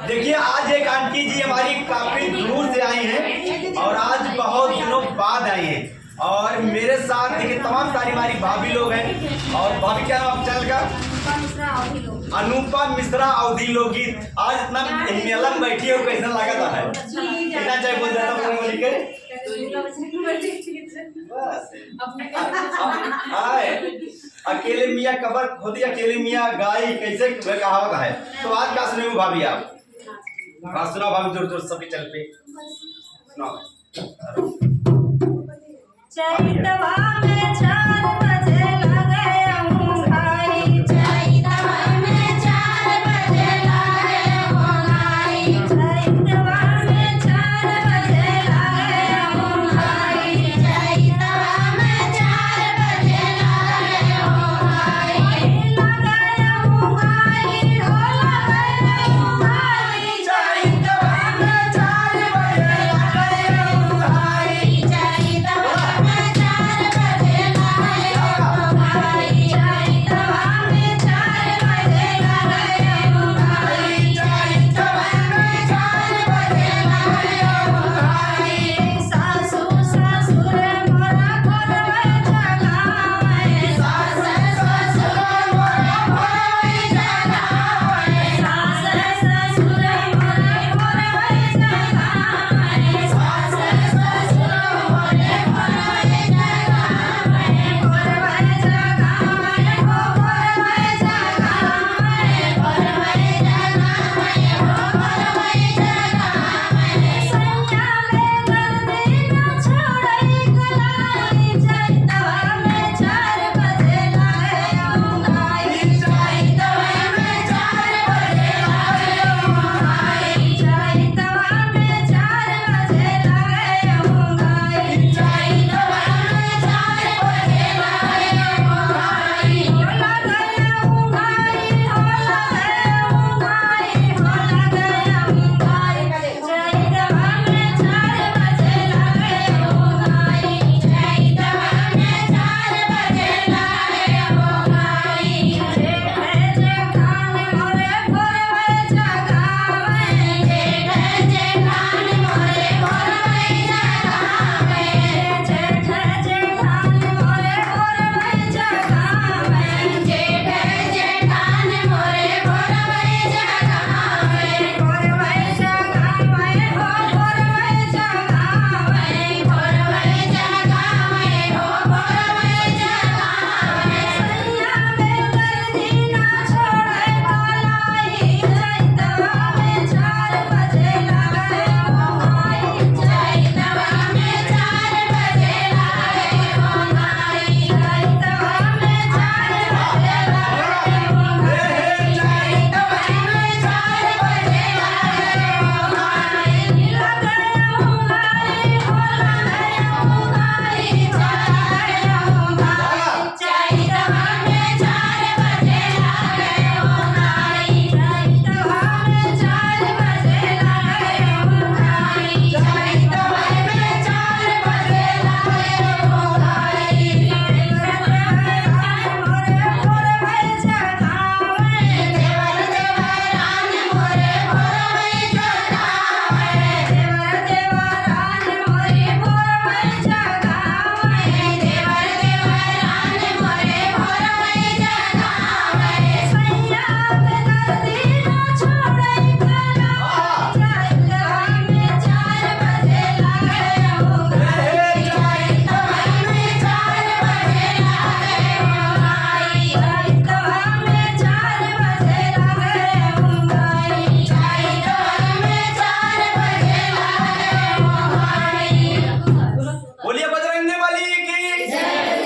देखिए आज एक आंटी जी हमारी काफी दूर से आई हैं और आज बहुत दिनों बाद आई हैं और मेरे साथ देखिए तमाम सारी हमारी भाभी लोग हैं। और भाभी क्या नाम चैनल का? अनुपा मिश्रा अवधि लोकगीत। आज इतना मेला में बैठी हो कैसा लगा है? कितना चाहे बोल रहा था बोली के अकेले मियाँ कबर खुदी अकेले मियाँ गाय कैसे कहावत है। तो आज क्या सुने भाभी आप? हाँ सुनाओ भाभी, जोर जोर सबके चल पे सुनाओ। चैतवा में 4 बजे लगे अंगाई, चैतवा में 4 बजे लगे अंगाई, चैतवा में 4 बजे लगे अंगाई, चैतवा में 4 बजे लगे अंगाई, लगे अंगाई हो लगे अंगाई, चैतवा में 4 बजे लगे अंगाई, चैतवा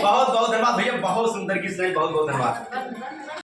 बहुत बहुत धन्यवाद भैया, बहुत सुंदर गीत सुनाई, बहुत बहुत धन्यवाद।